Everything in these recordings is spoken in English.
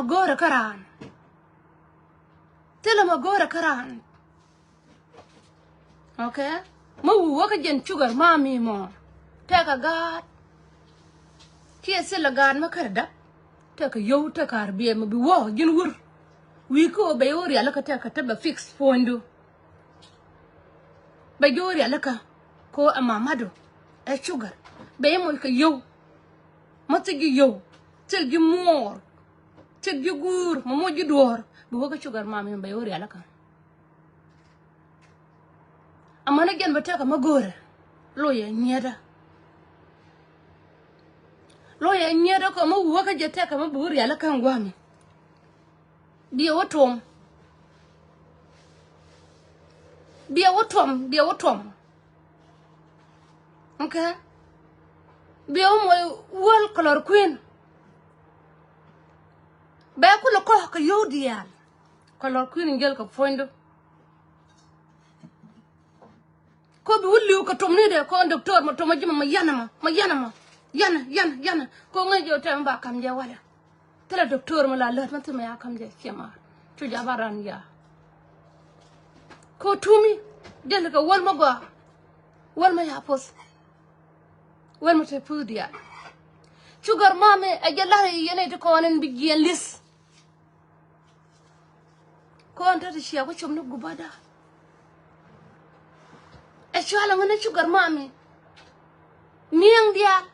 magora karan tela magora karan okay mo waka jen sugar mami mo teka god kia sila god makarda teka yo teka arbiye mo bi wo jin wur wi ko be yori alaka teka taba fix fondu be yori alaka ko amamado e sugar be mo ka yo matigi yo tel gi mor tel gi gur mo ji dor bi waka sugar mami be yori alaka amana gen bateka magore loye nyeda ko mo waka jeteka mo buri alaka ngwami dia wotom okay dia mo wal color queen ba ko lo ko ka yodial color queen ngel ko fondo ko bi wulli ko tomni de ko docteur mo to ma jima ma yana ko ngajo tan ba kam je wala tele docteur mo la lot ma tuma ya kam je kema to jabaran ya ko tumi del ko wol ma go wol ma ya pos wol ma te pudia sugar mame e jalla yene to ko nen bi gien lis ko anta ti ko chom no gubada e chala ngene sugar mami niang dial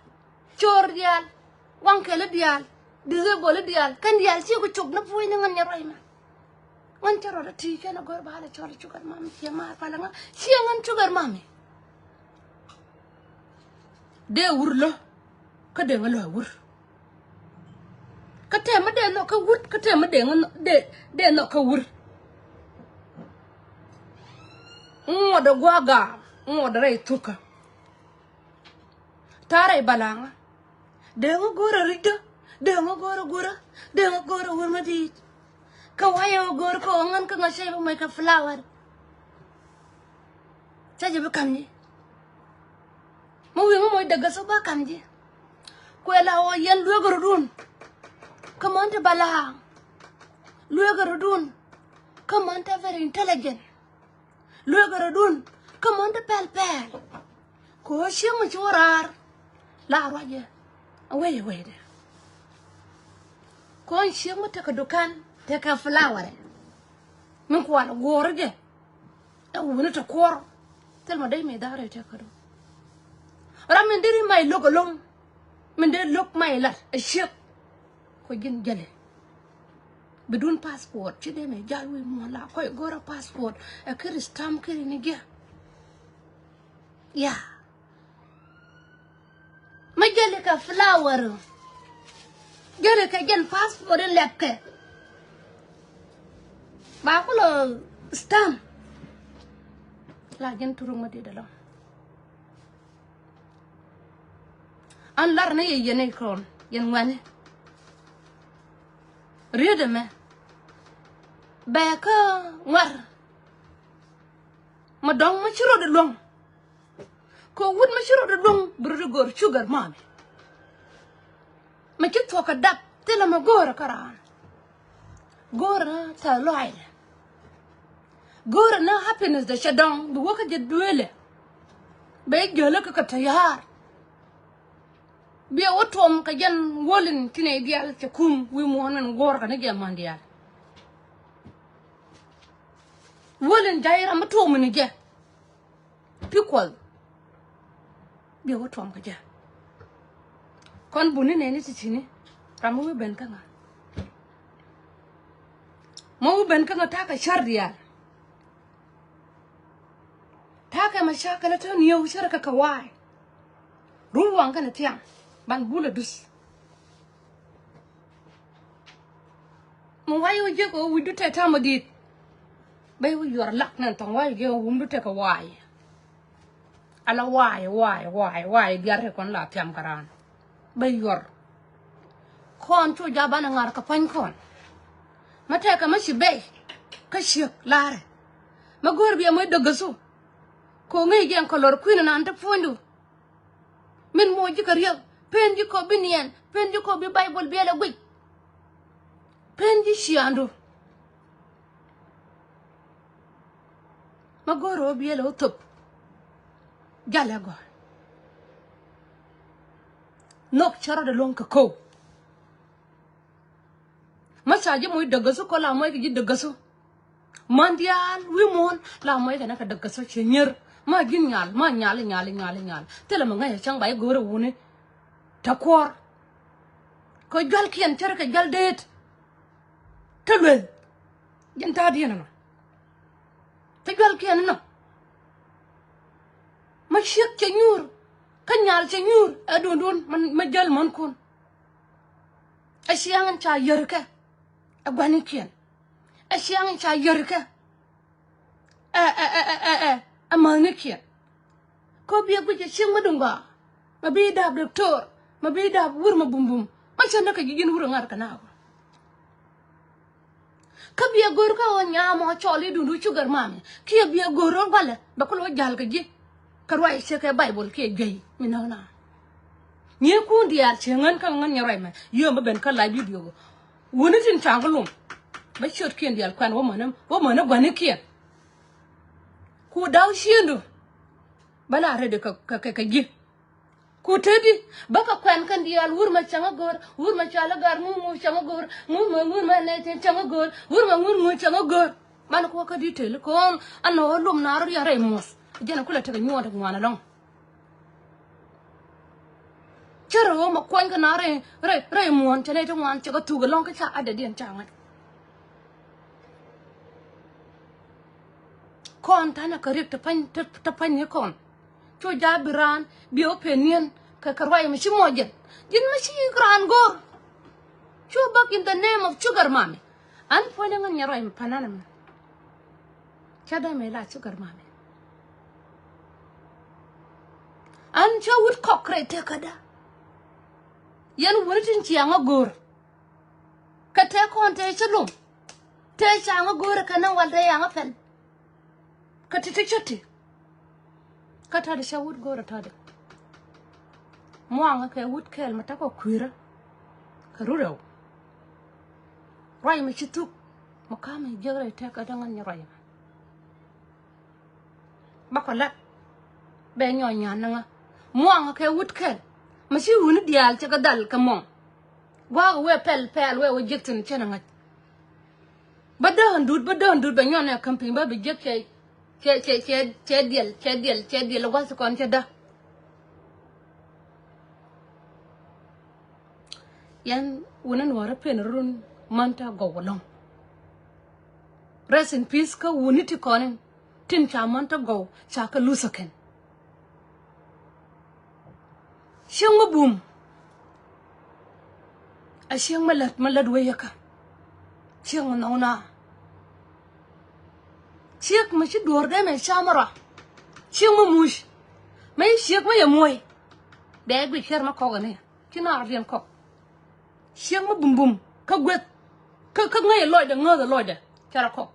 chor dial wankele dial dige bole dial kan dial ci ko chop na fuy ngan ñaroy ma ngan charo da ti kana gor bala chor sugar mami ci ma pala nga ci ngan sugar mami de wurlo ka de ngalo wur ka te ma de no ka wur ka te ma de ngan de no ka wur ngodo gwaga ngodo ray tuka taray balanga de ngo gora rida de ngo gora de ngo gora wurmadi ka wayo gora ko ngan ka ngashay mo may ka flower saje ba kamni mo wi mo daga so ba kamji ko la o yen lu goro dun kamante balang lu goro dun kamante very intelligent lu goro dun kamante pel ko shi mo chorar la roje away de ko shi mo ta ka dukan ta ka flower min ko wala gorje e wona ta kor tel ma dai me dare ta ka do ramin diri mai logolong min de lok mai la e shek ko gin jale bidun passport ci de me jalwi mo la ko gora passport e kiri stamp kiri ni ge ya ma jale ka flower jale ka gen passport lekke ba ko lo stamp la gen turu ma de dalo an lar ne yene kon yen ngane riede me ba ka war ma dong ma chiro de long ko wud ma chiro de long buru gor sugar mami ma ci to ka dab tela ma gora karan gora ta loile gora na happiness da shadong bu waka je duele be gele ka tayar biya wotom ka jan wolin tine dial ci kum wi mo honen gor ka ne ge mandial wolin jaira ma to mun ge pikol biya wotom ka ja kon buni ne ni tini ramu ben ka nga mo ben ka nga ta ka shardial ta ka mashakala to niyo sharaka ka wai ruwan kana tiyan ban bula dus mo wayo je ko wudu tata mo dit bay wu yor lak nan tan wayo je wumdu te ka way ala way biar kon la tiam karan bay yor kon to jabana ngar ka pan kon mata ka mashi bay ka shek lare ma gor bi mo dogaso ko ngai gen kolor kwina nan ta fondu min mo ji ka riel penji ko binian penji ko bi bible bi la gui Chanji shiando. Magoro bielo top. Galago. Nok chara de long kako. Masaje moy dagaso ko la moy ki dagaso. Mandial wimon la moy kana ka dagaso chenyer. Ma gin nyal ma nyal. Tele ma ngay chang bay goro woni. Takwor. Ko gal kien chara ka gal det. Telwel. Jenta diena no. Te gal kien no. Ma shek chenyur. Kanyal chenyur adondon ma jal man kon. Ashiang cha yerka. Agwani kien. Ashiang cha yerka. Amani kien. Ko biya guje shing madunga. Mabi dab doktor. Mabi dab wur ma bumbum. Ma chanda ka gigin wur ngar kana. Ka biya gor ka o nyamo choli dundu sugar mami. Ki biya goro gale bakolo jal ka ji. Karwa ishe ka Bible ke gay minana. Nye kundi ar chengan ka ngan nyarai ma. Yo ma ben ka live video go. Woni tin changalum. Ba shot kien dial kwan wo mana gwani kien. Ku daw shiendu. Bala rede ka gi. Ku tedi baka kwan kan dial wur ma changa gor, wur ma chala gar mu changa gor, ngur ma ne changa gor, wur ma ngur changa gor. Man ko ka detail ko ano lum nar ya remos. Jana kula taga nyuwa ngwana long. Charo ma kwan ka nare re muon chane to ngwan chaga tuga long ka cha ada dien changa. Kon tana ka rik ta pan ye kon. Cho ja biran bi opinion ka karwai ma shi mojen. Jin ma shi gran go. Cho back in the name of sugar mommy. An pone ngan nyaroi ma panana. Chada me la sugar mommy. An cha wood cockray te kada. Yan wuritin chianga gor. Ka te kon te chalum. Te changa gor ka nan walde yanga fen. Ka te choti. Ka ta de sha wood gor ta de. Moanga ka wood kel mata ko kwira. Ka ruro. Rai ma chitu. Makame jere te kada ngan nyarai. Bakola. Be nyonya nga. Moanga ka wood kel. Mashi wuni dial chaka dal kamong. Gwa we pel we wajiktin chena ngat. Bada handud ba nyona camping ba bijek che dial gwa su kon cheda. Yan wunan wara pen run manta go walong. Rest in peace ka wuni ti konin. Tin cha manta go chaka lusaken. Siyang boom. Siyang malad wayaka. Siyang nauna. Siyak mashi dorde me shamara. Siyang mamush. May siyak may amoy. Deg bi share makogane. Kina aryan kok. Siyang mabumbum. Kagwet. Kag ngay loida. Chara kok.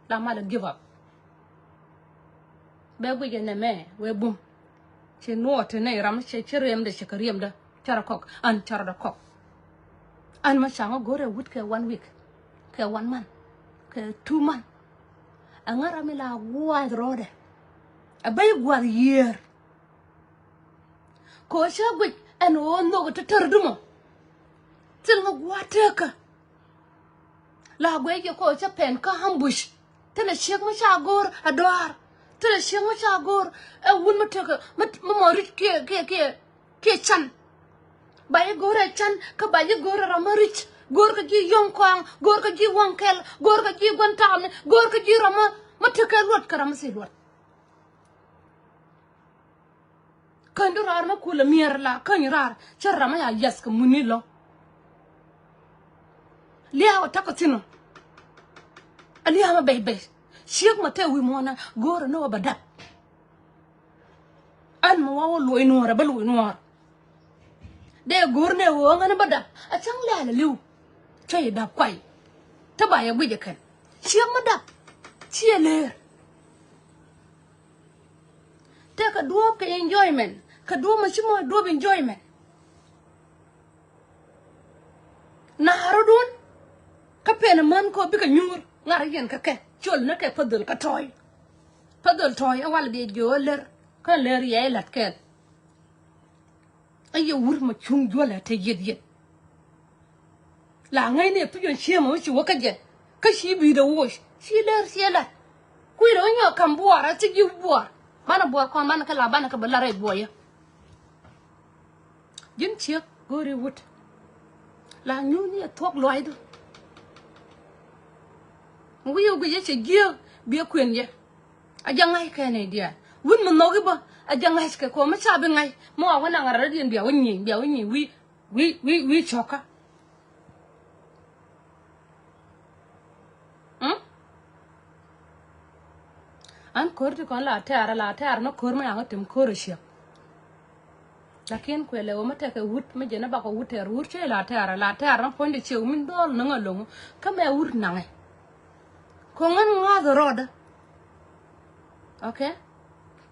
Lama give up. Beg bi jene me we boom. Che no te ne ram che cherem de chakariam da chara kok an chara da kok an ma changa gore wut ke 1 week ke 1 month ke 2 month angara mi la wide road a bay gwar year ko sha gwi an o no to tardumo til ngo gwateka la gwe ke ko cha pen ka ambush tana shek ma sha gor adwar tele shengo cha gor e wun mateka mamori ke chan baye gore chan ka baye gore ramarich gor ka ji yongkwang gor ka ji wankel gor ka ji gontam gor ka ji rama mateka lot karam se lot kandurar ma kula mierla kanyirar charama ya yes ka munilo liya takotino aliya ma bebe Siyak mate wi mona gora no bada. An mo wa lo inora ba lo inora. De gor ne wo ngana bada. A chang la liu. Chay da kwai. Ta ba ya guje kan. Siyak mada. Chiele. Te ka duo ka enjoyment. Ka duo ma chimo duo enjoyment. Na harudun. kapen man ko bi ka nyur ngar yen ka ke chol na ke padul ka toy wal bi joler ka ler ye lat ke ayo wur ma chung jola te yed la ngai ne pion chemo chi waka je ka shi bi da wo shi ler shi lat ku ro nyo kam buara ti gi buar mana buar ko mana ka la bana ka balare boya jin chiek gori wut la nyu ni tok loy do ngi yo ge che gi bi kwen ye a jangai ka ne dia wun mun no gi ba a jangai ka ko ma cha bi ngai mo wa na ngara dien bi wunni wi choka an korti kon la tar no kor ma yang tim korishia lakin kwele wo mata ka wut ma jena ba ko wuter che la tar no ponde che min dol na ngalong ka me wut nange ko ngan nga do roda okay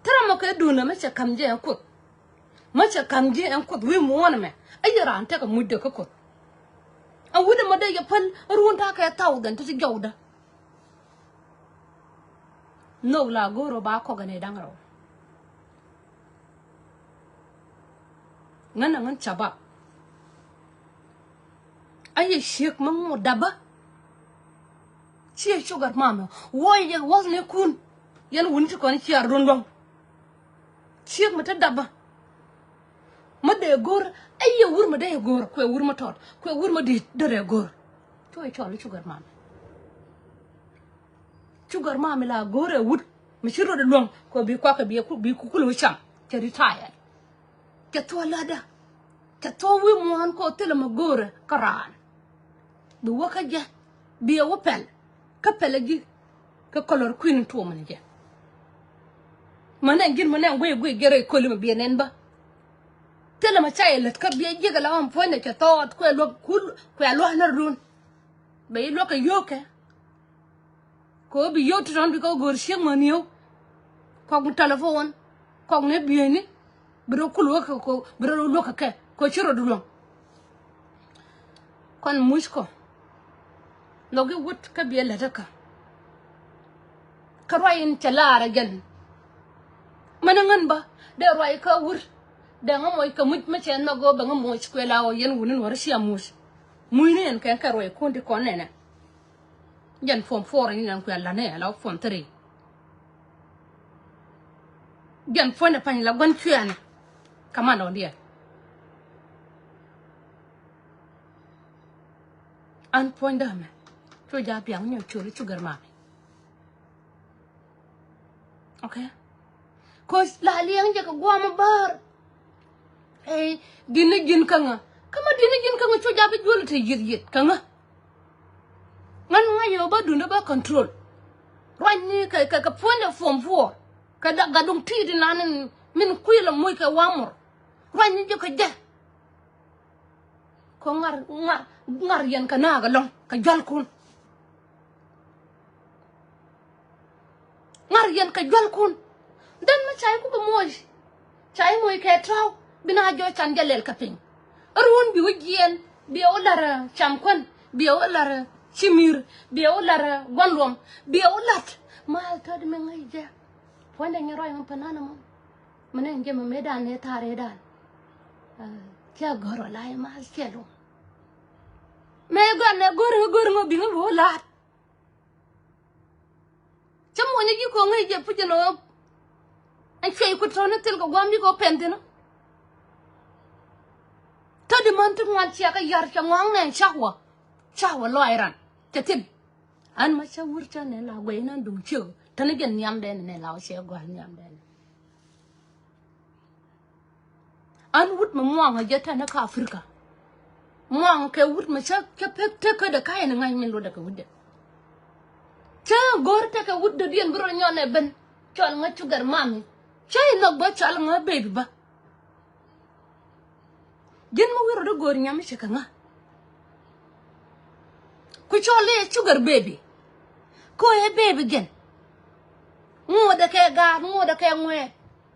tara mo ka duna ma che kam je ko ma che kam je en ko wi mo wona me ayira ante ka mudde ko a wuda ma da ya pal ruwan ta ka taw dan ta jawda no la goro ba ko gane dangaro ngan chaba ayi shek mamu daba chi sugar mama woy ye wasne kun yan wunti ko ni ci arundong shek mata daba ma de gor ayi wur ma de gor ko wur ma tot ko wur ma di dere gor to e cholu sugar mama la gore wut mi shiro de long ko bi kwa ka bi ku kulu cham ke retire ke to lada ke to wi mo han ko tele ma gore karan du waka ja bi wo pel ka pelagi ka color queen to man je manan gin manan gwe gere ko lim bi nen ba tele ma chai let ka bi je ga la am fo ne ke to ko lo kul ko lo na run be lo ka yoke ko bi yo to bi ko gor shek man yo ko telephone ko ne bi ni bro kulu ko bro lo ka ke ko chiro du long kon musko logi wut ka bi la daka ka royin talara gen manangan ba de roy ka wur de ngamoy ka muj ma chen no go ba ngamo ko la o yen wunin war shi amus muy ne en kan ka roy ko ndi ko nene jan form 4 ni nan ko la ne la form 3 jan fo ne pan la gon kyane kama no dia an ponda me to ja biang nyo churi sugar mami okay ko la liang je ko gwa ma bar dina jin kanga kama dina jin kanga to ja bi jol te yit kanga ngan ngayo ba dunda ba control rani ka ponda form 4 ka da gadung ti di nanen min kuila moy ka wamor rani je ko je ko ngar yen ka naga long ka jol kun ngar yen ka jol kun dan ma chay ko moy chay moy ke traw bina jo chan jalel ka ping arwon bi wajien bi olara chamkon bi olara chimir bi olara gondom bi olat mal tad me ngai je wanda nyaro yang panana mo menen je me medan ne tare dan kya goro lai ma kelo me ganne gor ngo bi ngo lat chamo ni gi ko ngai je pujeno an fey ko tone tel ko gombi ko pentino tadi man tu ngal cia ka yar ca ngong nen chawa lo iran tetin an ma cha wurcha ne la we nan du chu tane gen nyam den ne la che go nyam den an wut ma mwang ha jeta na ka afrika mwang ke wut ma cha ke pek te ka da kai na ngai min lo da ka wudde cha gor te ka wudde dien bro nyone ben chol nga sugar mami chay no ba chal nga baby ba gen mo wiro do gor nyam che ka nga ku chole sugar baby ko e baby gen ngoda ke ga ngoda ke ngwe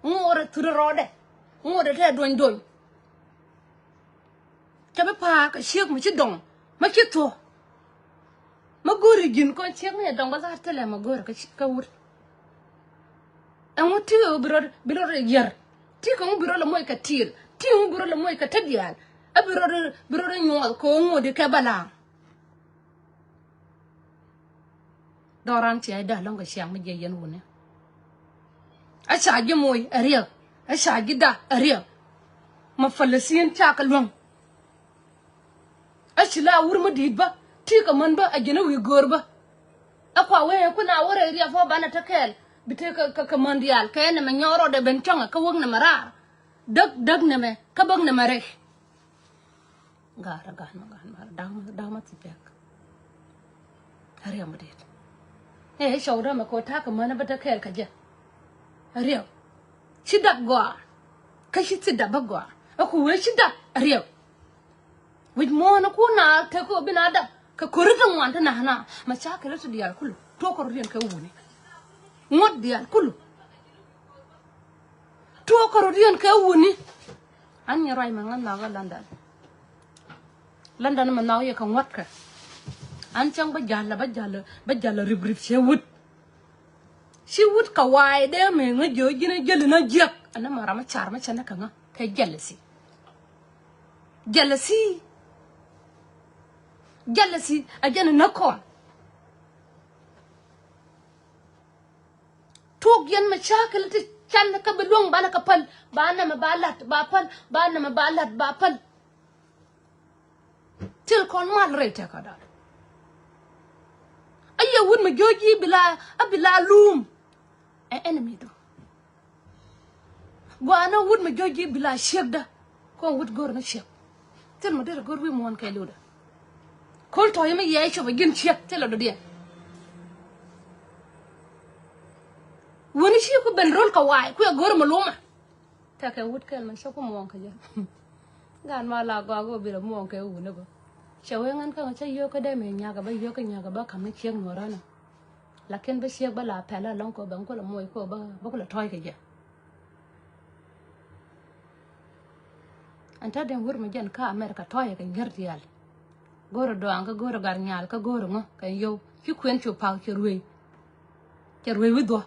ngora turode ngoda te don ke ba pa ka shek mu chi dong ma chi to jin ko chek ne dong ba za tele ma gor ka wur an ti biro yer ti ko biro la moy ka tir ti biro la moy ka tadial a biro nyol ko ngodi ka bala doran ti ay da long ka siang ma je yen wune a sa ji moy ariya a sa ji da ariya ma falasin ta ka long a sila wur ma dit ba ti ka man ba a jena wi gor ba akwa we ku na wore riya fo bana takel bite ka mondial ka ne ma nyoro de ben tonga ka wog na mara dag ne me ka bag ne mare gara da ma ti pek hari amudit shawda ma ko ta ka mana ba takel ka je hari shida gwa ka shi tsida ba gwa aku we shida hari with mo na ku na ta ko binada ka koritan wanta na hana ma chakala su diyar kullu to ko riyan ka wuni ngot diyar kullu to ko riyan ka wuni an ya rai man na ga London man na ya kan wat ka an chang ba jalla ribrib she wut ka wai de me ngajo gina jeli na jek ana mara ma char ma chana kan ka jealousy ajana nakon tog yan mashakil ti chan ka belong bana ka pal bana ma balat ba pal til kon mal rete ka da ayya wud ma joji bila lum enemy do gwana wud ma joji bila shegda ko wud gor na sheg til ma dere gor wi mon kay luda kol to yeme yey cho gin chek telo do dia woni shi ko ben rol ka way ku gor ma luma ta ka wut kel man ko mon ka ja gan ma la go bi mo ke u ne go shawe ngan ka cha yo ka de me nya ga ba yo ka nya ga ba kam ne chek no rana la ken ba chek ba la pela long ko ban ko la moy ko ba ko la toy ka ja anta den wur ma jan ka America toy ka ngardial goro do anga goro garnyal ka goro ngo ka yo ki kwen chu pa ki ruwe wi do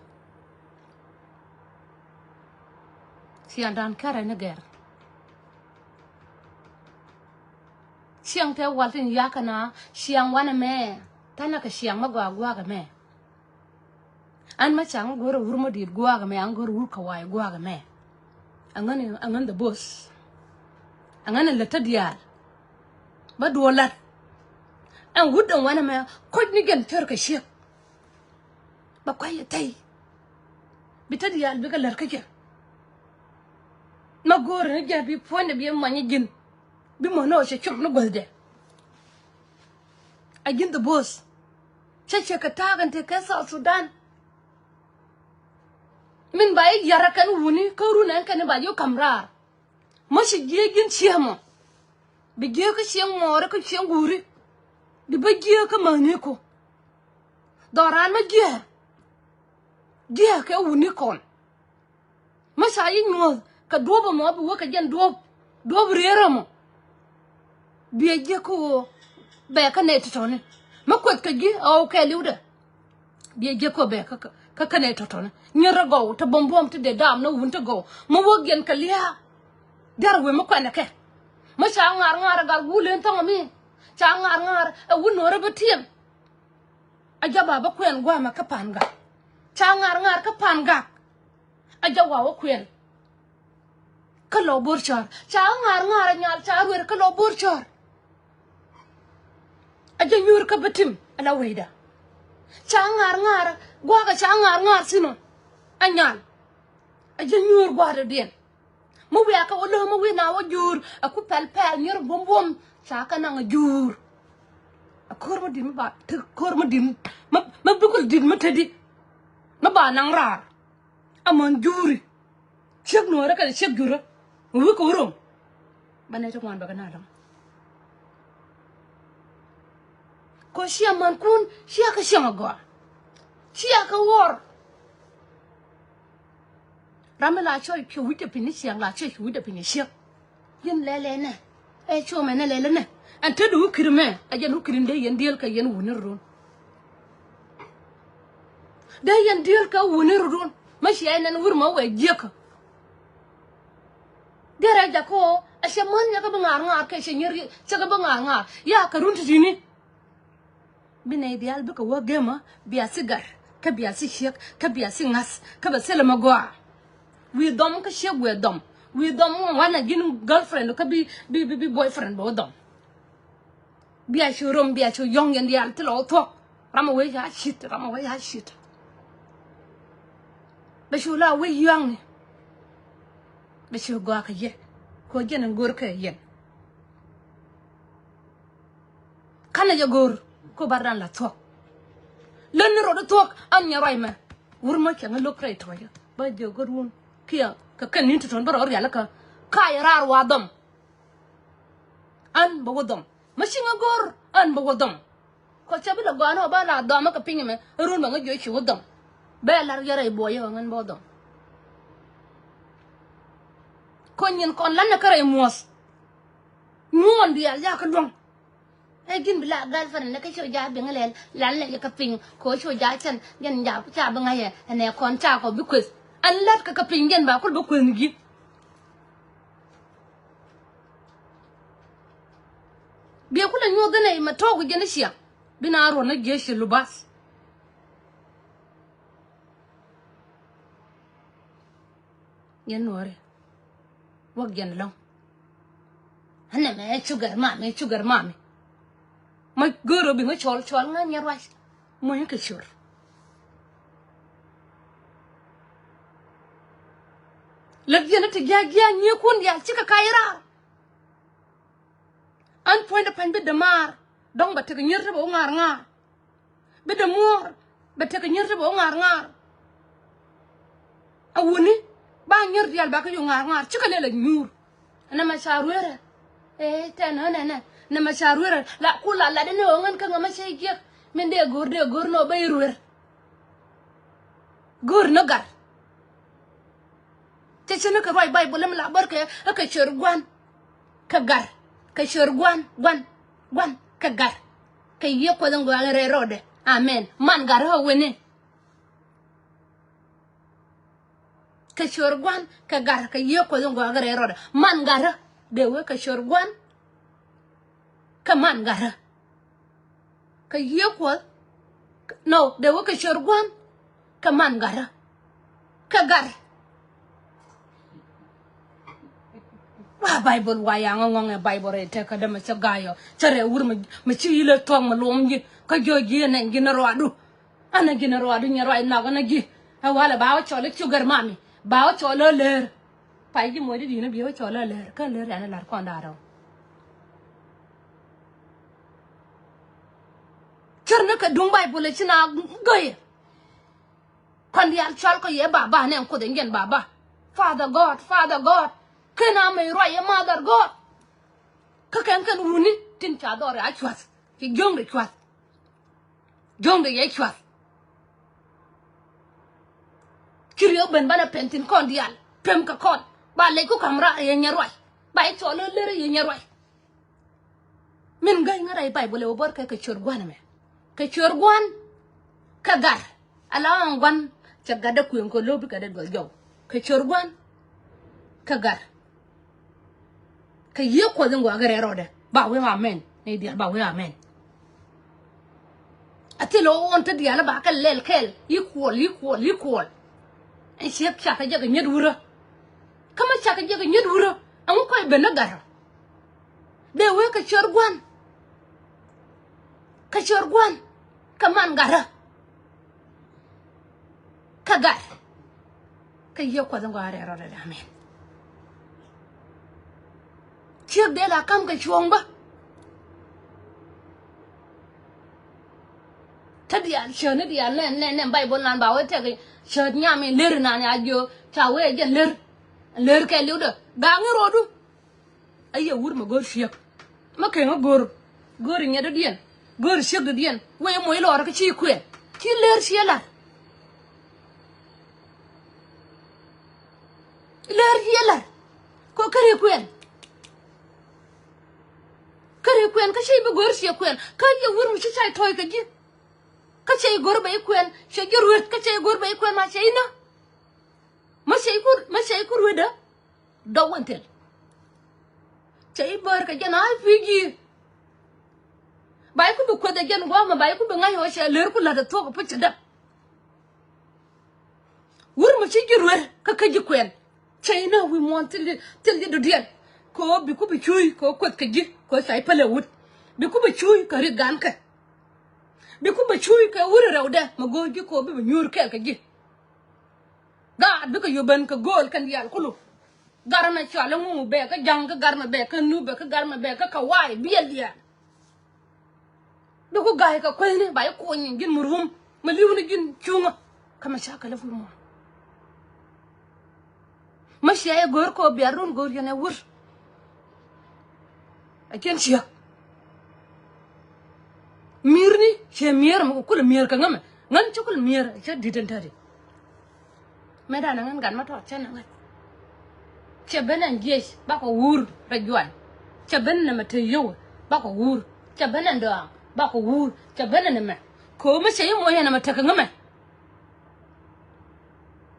si andan kare ne ger siang te waltin yakana siang wana me tana ka siang ma gwa ga me an ma chang goro wur mo dit gwa ga me an goro wur ka wai gwa ga me angan the boss angan la tadial ba dolat an wudan wani ma ko ni gan tarka shi ba kwai tai bitad ya albiga larkake ma gor ne ga bi fonde bi manya gin bi mo no she chuk no golde agin the boss che ka tagan te ka South Sudan min bai yarakan wuni ko runan kan ba yo kamra mashi gegin ciyamo bi ge ka ciyan more ka ciyan guri di ba ge ka mane ko doran ma ge ka wuni kon mashayi no ka doba mo bu ka jan dob rera mo bi ge ko ba ka ne to ne makwat ka gi o ka liuda bi ge ko ba ka ne to ne nyara go ta bombom te de dam no wunta go mo wogen ka liya dar we mo kana ke ma cha ngar gar gulen to mi cha ngar e wuno re betiem aja baba kwen gwa ma ka panga cha ngar ka panga aja wa kwen ka lo borchar cha ngar nyal cha wer ka lo borchar aja nyur ka betim ala weida cha ngar gwa ga cha ngar sino anyal aja nyur gwa de den mo wi aka wolo mo wi na wo jur aku pel nyur bom cha ka na jur akor mo dim ba te kor mo dim ma bukul dim ma tedi ma ba nang ra amon juri chek no ra ka chek jura wi ko rom bane to man ba kana dam ko shia man kun shia ka shia go shia ka wor ramela choi phi wi de pini siang la choi wi de pini shia yin lele ne e cho me ne lele ne an te du kirme a yen u kirin de yen diel ka yen wuni ron da yan deal ka woni rudun mashi nan wurma wa jeka dera ja ko ashe mon ya ka bangar ka she nyiri cha ka bangar ya ka runtu dini bina ideal bika wa gema biya sigar ka biya si shek ka biya si ngas ka ba selama goa we dom ka shek we dom wana gin girlfriend ka bi boyfriend bo dom biya shurum biya chu yong yan dial tlo to rama we ya shit ba shula we yang ba shu goa ka ye ko jena gor ka yen kana ya gor ko bardan la to len ro do to an nya rai ma wurma ke ngalo krai to ya ba je gorun kiya ka kan ni ton baro ya la ka ya rar wa dom an ba godom mashi nga gor an ba godom ko chabi la gano ba la dom ka pinye me run ba nga jo chi godom ba la ya rai boye ngan bo dom ko nyin kon lan na kare mos mon dia ya ka dong gin bila girlfriend na ka show ja bi ngalel lan la ka ping ko show ja chan gen ja ku cha ba ngaye ne kon cha ko bi quiz an lat ka ping gen ba ko ba quiz gi bi ku la nyo gane ma to ku gen shiya bina ro na ge shi lubas yen nore wa gen long hanne me sugar mami ma goro bi nga chol nga nyarwa mo yin ka shur lagyana ta gya nye kun ya cika kaira an point pan bi da mar dong ba ta nyirta ba ngar bi da mor ba ta nyirta ba ngar awuni ba nyir dial ba ka yo ngar cika le la nyur ana ma sharwera ta na na masharwera la kula la de no ngan ka ngama sey giek men de gor no bay ruer gor no gar te chene ka roy bay bolam la barke ka chor gwan ka gar ka chor gwan ka gar ka ye ko dango re rode amen man gar ho wene ka chor gwan ka gar ka ye ko dango re rode man gar de we ka chor gwan kaman gara ka yekwa no de wo ka shorgwan kaman gara ka gar wa bible wa ya ngong bible re te ka da ma gayo tare wur ma ci yile tong ma lom ji ka joji na ngina roadu ana ngina roadu nya roi na ga na gi wala ba wa chole sugar mami ba wa chole ler pai ji mo di na bi wa chole ler ka ler ana lar kon da ro charna ka dung bai bole china goye kon dial chal ko ye baba ne ko den gen baba father god kana mai roye mother god ka kan runi tin cha dore a chwas ki jong de ye chwas kiriyo ben bana pentin kon dial pem ka kon ba le ko kamra ye nyarwai ba e cholo le ye nyarwai min gai ngarai bai bole obor ka chor gwana me ka chorgwan ka gar ala ngwan cha gada ku ko lobi ka da dol jaw ka chorgwan ka gar ka ye ko zango agare rode ba we amen ne dia ba we amen atilo on ta dia la ba ka lel kel equal en shek cha ka jaga nyedura kama cha ka jaga nyedura an ko be na gar de we ka chorgwan kaman gara ka gar ka ye ko zango are rode amen chiếc đấy là cam cái chuông ba thật đi ăn chơi nó đi ăn lên bay bốn lần bảo ấy thì cái chơi nhà mình lừa nè nhà vô chào ấy giờ lừa cái liu được đáng rồi du ấy giờ uống mà gor chiếc mà cái nó gor nhà đó điên gor chiếc đó điên quay mỗi lò cái chi quyền chi lừa chiếc là có cái gì quyền kare kwen ka shay be gor shi kwen ka ye wur mu shi chai toy ka ji kache gor bay kwen che jurwet kache gor bay kwen ma che ina ma che kur weda do wantel che bar ka jana figi bay ku ko da gen go ma bay ku ngai ho che ler ku la da to ko put da wur ma che jurwet ka kaji kwen che ina we want till the deal ko bi ku bi chui ko ka ji ko sai pale wut bi ku bi chui ka ri gan ka bi ku bi chui ka wur rawda ma go ji ko bi nyur ka ji ga bi ka yoban ka gol kan yal kulu garna chala mu be ka jang ka garna be ka nu be ka garna be ka wai biel ya bi ku gai ka ko ne ba ko nyin gin murum ma liwni gin chunga kama shaka la fu mo ma shaye gor ko biarun gor yana wur aken chia mirni che mir mo kul mir ka ngam ngan chukul mir che diden tari meda na ngan gan ma to chen ngan che benen jes ba ko wur rajuan che benen ma te yo ba ko wur che benen do ba ko wur che benen ma ko ma che mo yana ma ta ka ngam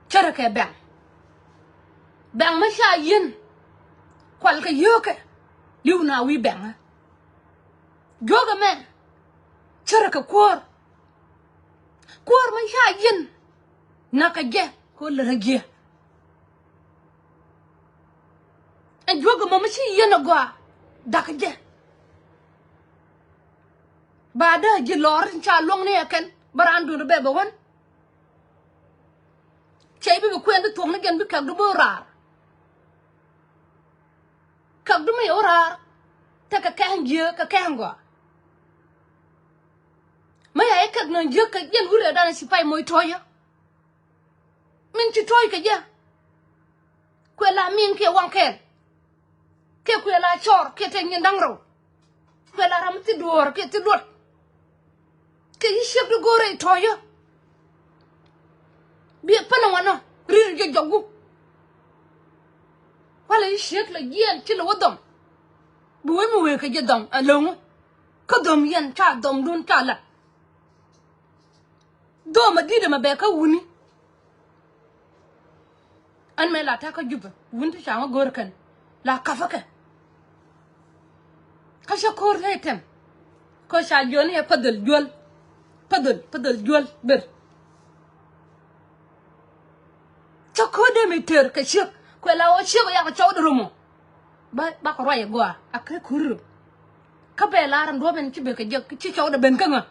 chara ka bang ma sha yin kwal ka yoke liu na wi bang joga men chara ka kwor ma sha yin na ka je ko la ge en joga ma shi yin go da ka je ba da ji lor cha long ne ken barandu be ba won chei bi ko en to nggen bi ka du bo rar kak du me orar ta ka kan je ka kan go ma ya kak non je ka yen hure da si pai moy toya min ti toy ka je ko la min ke wan ken ke ko la chor ke te ngi ndangro ko la ram ti dor ke ti dot ke yi chef du gore toya bi pana wana rir je jogu wala yi shek la yen ci la wadom bu we mu we ka je dom along ka dom yen cha dom dun cha la do ma di de ma be ka wuni an me la ta ka juba wun ta cha ma gor kan la ka fa ka sha kor le tem ko sha joni e padal jol ber cha ko de me ter ka shek ko la o chego ya ko chawdo rumo ba ko roye go akre kuru ka be la ram do ben ci be ka je ci chawdo ben ka nga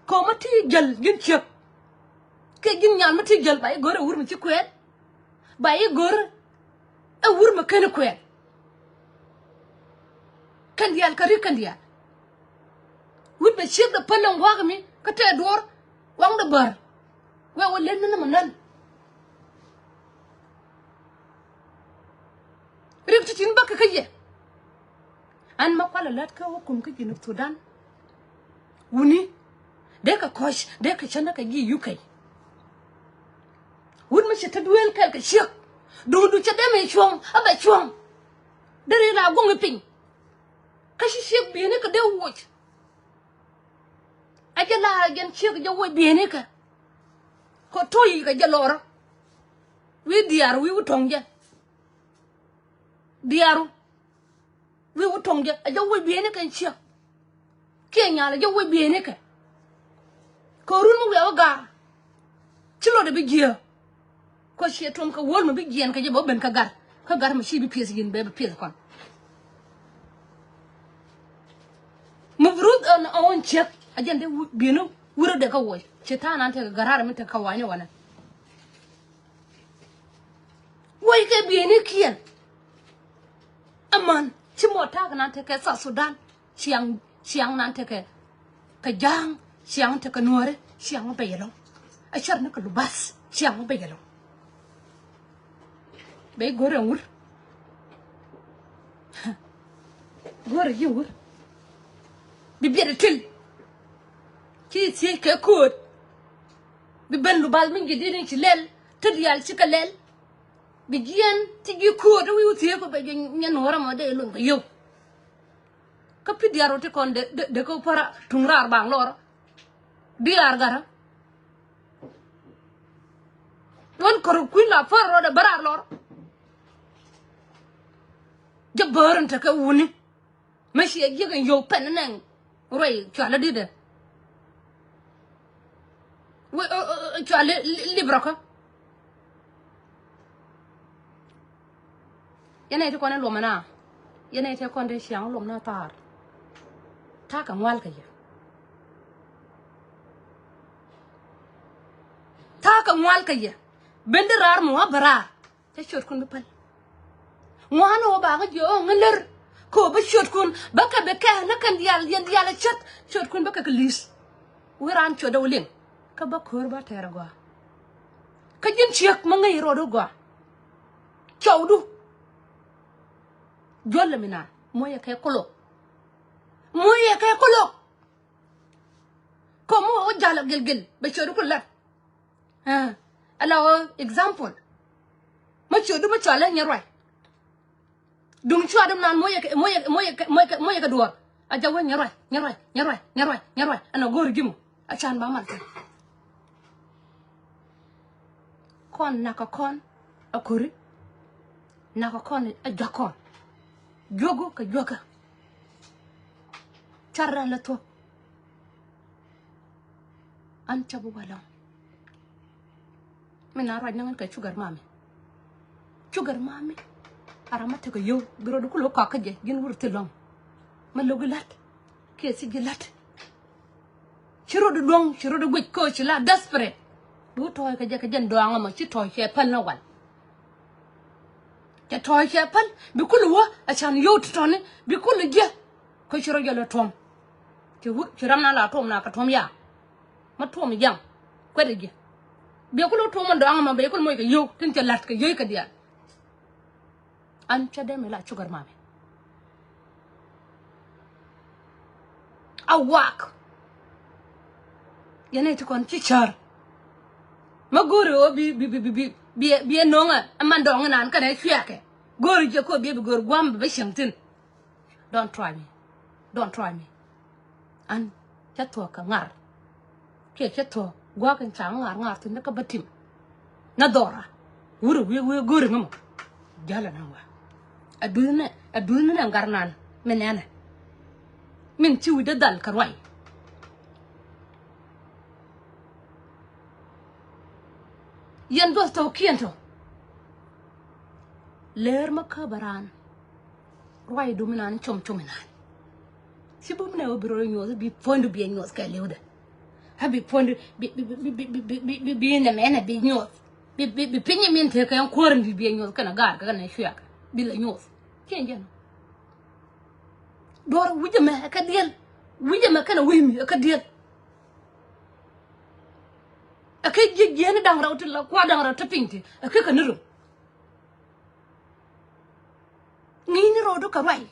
ko ma ti jël gin chek ke gin ñaan ma ti jël bay gore wur mi ci kwet bay gore e wur ma ken kwet kan dial ka ri kan dial wut be chek da palang wa mi ka te dor wang da bar wa wo len na ma nan rek tin bakka kaye an ma kwala lat ka hukum ka ginu Sudan wuni de ka kosh de ka chana ka gi yukai wun ma ta duel ka shek du cha de me chuang aba chuang dare na gonga ping ka shi shek bi ne ka de wuch ajala gen shek je wo bi ne ka ko toyi ka jalora wi diar wi utong je diaru wi utong je aja wo bi ne kan shek kenya la je wo bi ne ka ko run mu ga ga chilo de bi giya ko shi tom ka wol mu bi giyan ka je bo ben ka gar ma shi bi pes yin be pes kon mu brud an on chek ajan de bi no wuro de ka wo cheta nan te garar mi te ka wani wana wo ke bi ne kiyan aman ci mota nan te ka sa Sudan siang nan te ka jang siang te ka Nuer siang ba yelo a char na ka lubas siang ba yelo be gore wur gore yi wur bi biere til ci ke ko bi ben lubal min gi dinin ci lel tud yal ci ka lel bi jian ti gi ko do wi uti ko be nyen wora mo de lu yo ka pi diaro te kon de ko para tungrar bang lor diar gara One Koruquin la for the barrel. The burn take a wound. Messi a giving your pen and Ray, Charlie did it. Charlie Libroca. Yanate con a lomana. Yanate con the young lomna tar. Tak and welcome you. Tak and welcome you. Bend the arm or bara. The short kun the one over your miller. Ko ba short kun baka beka na kan dial chat short kun baka lis. We're on to the willing. Kabakur ba teragua. Kajin chiak mangai rodogua. Chowdu. Jolamina, moya kekolo. Moya kekolo. Como o jala gilgil, but you allow example. Much you do but challenge your right. Don't you adam nan moya kadua. A jawan your right, and a go gimu. A chan ba malta. Con nakakon, a curry. Nakakon a jakon. Jogo ka joka. Charra la to. Anchabu wala. Mina raj nangan ka sugar mami. Sugar mami. Aramate ko yo biro du kulo ka kaje gin wurti long. Malogulat. Kesi gilat. Chiro du dong, chiro du gwit ko chila desperate. Du toy ka je ka jen doanga ma chi toy che pan na wan. Ja toy che pan bi kulo a chan yo tone bi kulo je ko chiro jala tom. Ti wu chiram na la tom na ka tom ya. Ma tom yang. Kwede je. Bi kulo tom doanga ma be kulo moy ka yo tin che lat ka yoy ka dia. Ancha dem la sugar mami. A wak. Yane to kon chichar. Maguru bi nonga amandong nan ka ne hwiake. Gori je ko bi gor gwam be shamtin. Don't try me. Don't try me. An chato ka ngar. Ke chato gwa kan chang ngar tin ka batim. Na dora. Wuru we gori ngam. Jala na wa. Aduna na garnan menena. Min ci wida dal karwai. Yan do to kiento. Ler makabaran. Rwai duminan chom-chominan. Sibu mna obiro nyoz bi fondu bi nyoz ka lewda. Habi fondu bi na mena bi nyoz. Bi pinyi min te kan korin bi nyoz kana gar kana shuyak. Bi la nyoz. Kenjen. Dor wujama ka diel. Wujama kana wimi ka diel. Akay jigene dang rawti la kwa dang rawti pinti. Akay kanuru. Ngini rodo karwai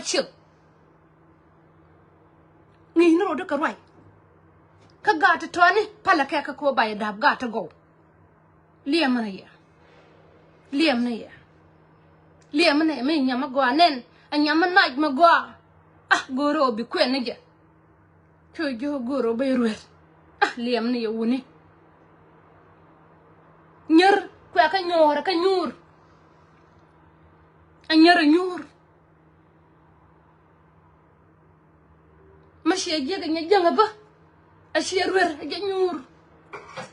shil. Ngini rodo karwai. Ka gata toni pala ka ko baye dab gata go. Liam na ya. Liam na me nyama go anen. Anyama naik magwa. Ah goro bi kwen je. Chojo goro be ruet. Ah liam na ya wuni. Nyer kwa ka nyora ka nyur. Anyara nyur. Mashi aje ga nyanga ba. Ashi ruer aje nyur.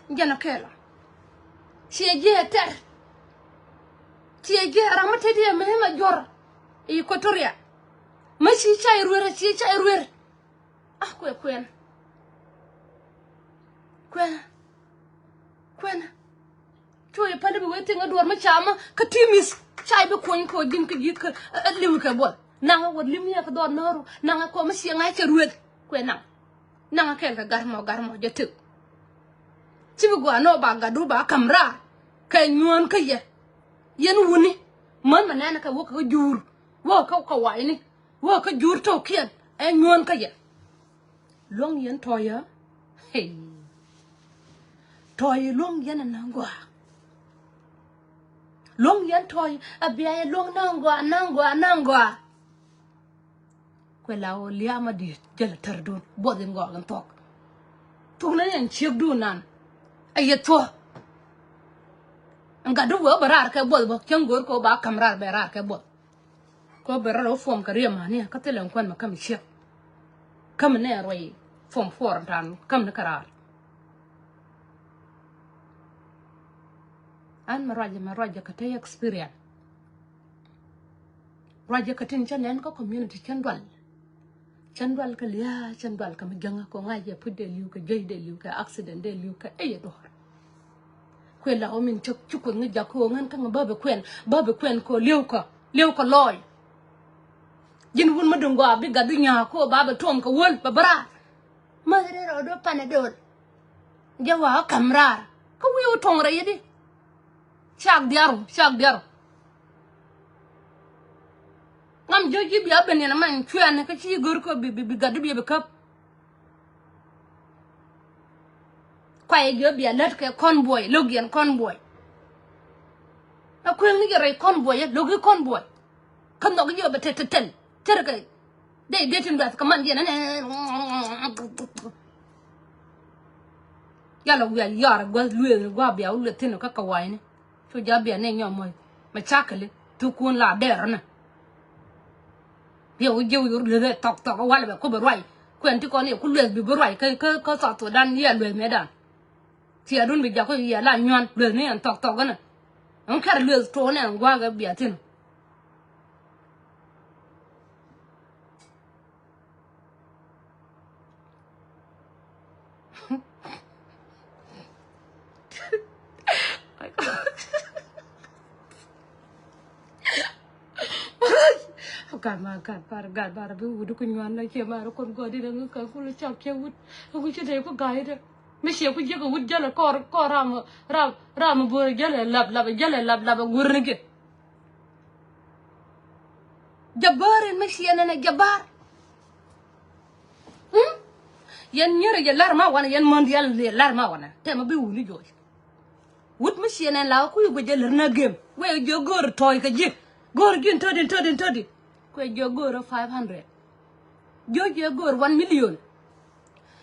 Jana kela. Si aje ter. Si aje ramate dia mehma jor. E kotoria. Mashi chai ruer. Ah kwen. Choy pale bi wete nga dor ma chama ka timis chai be koin ko din ka git ka limu ka bol nanga wad limu ya ka dor noru nanga ko ma si nga cha ruet kwen nanga kel ka garmo jetu tibi go no ba gadu ba kamra ka nyon ka ye yen wuni man manana ka wo ka jur wo ka waini wo ka jur to kien ay nyon ka ye long yen toya hey toy long yen nangwa long yan toy abia long nangwa kwela o liama di jela tardun bodin go gan tok tugna yan chiek du nan ayeto Nga du wo barar ke bol bo ken gor ko ba kamrar berar ke bol ko berar fom kariya mani ka telen kwan ma kam shek kam ne roi fom for tan kam ne karar an maraja ka tay experience raja ka tin chanen ko community chandwal ka liya chandwal ka mjanga ko ngaje pudde liu ka jeyde liu ka accident de liu ka eye do kwen la omin chuk ngi jako ngan ka babe kwen ko liu ko loy jin wun ma dungo abi gadu nya ko baba tom ka wol babara ma re do panadol jawa kamrar ko wi tong re yidi chak diaro ngam joji bi abene na man chuan ka chi gor ko bi gadu bi kap kwaye jo bi alat ke convoy logian convoy akwen ni re convoy logi convoy kan no jo be teten terka de tin bat kaman dia na yalo wi yar gwa luel gwa bi au le tin ka kawai ne so ja bi ne nyomoy ma chakale tu kun la der na yo le tok wala be ko be roi kwen ti ko ne ku le bi roi ka sa to dan ya le me dan ti adun bi ja ko ya la nyon le ne an tok na on kar le to ne ngwa ga bi atin God bar bi wudu ko nyon na ke mar kon godi da ka ko le chak ke wud ko ci de ko gaide me she ko je ko wud jala ko ram bo jala lab gurnike jabar me she na jabar yan nyere je larma wana yan mondial le larma wana te ma bi wuli joj wud me she na la ko yugo jala na gem we jo gor toy ka je gor gin todi kwe jogoro 500 jojo gor 1 million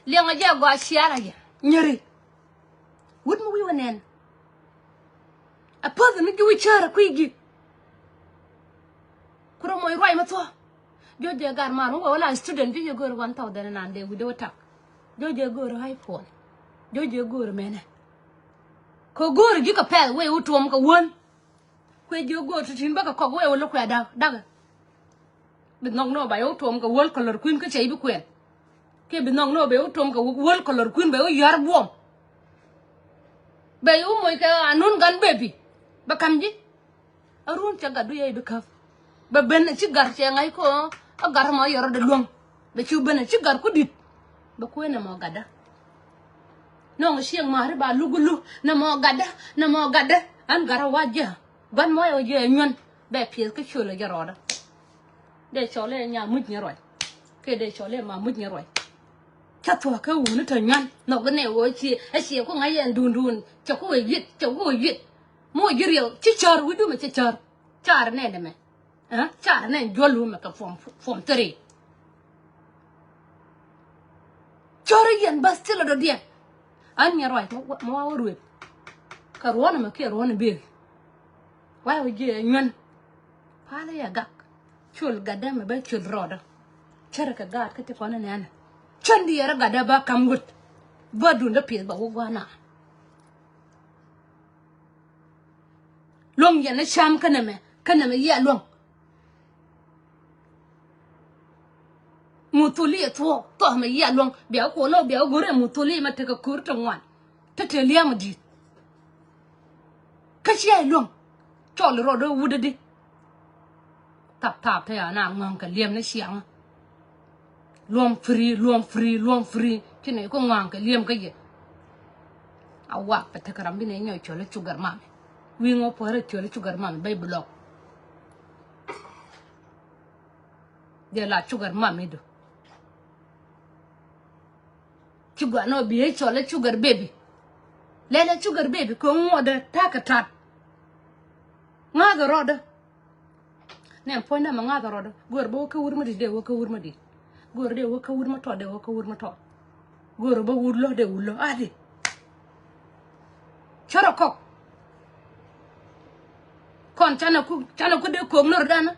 lenga je go asiara ya nyeri wud mu wi wonen a pod ni gi wichara kwigi kuro moy roi ma to jojo gar man wala student jojo gor 1000 nan de wido tak jojo gor iPhone jojo gor mena ko gor gi ka pel we utom ka won kwe jogo to timba ka ko we wala kwa daga binong no ba yo tom ka wol color queen ka chei bi kwen ke binong no be yo tom ka wol color queen be yo yar bom be yo moy ka anun gan baby ba kamji arun cha gadu ye bi kaf ba ben ci gar che ngai ko a gar ma yoro de luong be ci ben ci gar ko dit ba ko na mo gada no nga sieng mari ba lugulu na mo gada an gara waja ban mo yo je nyon be pie ka chule jaroda de chole nya mut nyaroi ke de chole ma mut nyaroi cha to ka wu ni tanyan no ga ne wo chi a chi ko ngai en dun cha ko yit mo yiriyo chi char wu du ma chi char ne de me char ne jolu ma ka fom tere chor yen bastilo do dia an nyaroi mo wa ruet ka ruwana ma ke ruwana be wa wo je nyon pala ya gak chul gada me ba chul roda chara ka gad ka te kona nana chandi yara gada ba kamgut ba dunda pie ba wogwana long yana sham kana me ya long mutuli to me ya long biya ko no biya gore mutuli ma te ka kurta ngwan te te liam di ka shi ai long chol roda wudade tap te ya na ngam ka liam na siang luom free kine ko ngam ka liam ka ye awa pa te karam bi ne nyoy chole sugar mam wi ngo pore chole sugar mam bay block de la sugar mam do sugar no bi chole sugar baby lele sugar baby ko ngoda takatat ngaga roda ne point na ngaga roda gor bo ka wurma de wo ka wurma di gor de wo ka wurma to de wo ka wurma to gor bo wurlo de wullo ade choro kok kon chana ku de ko nor dana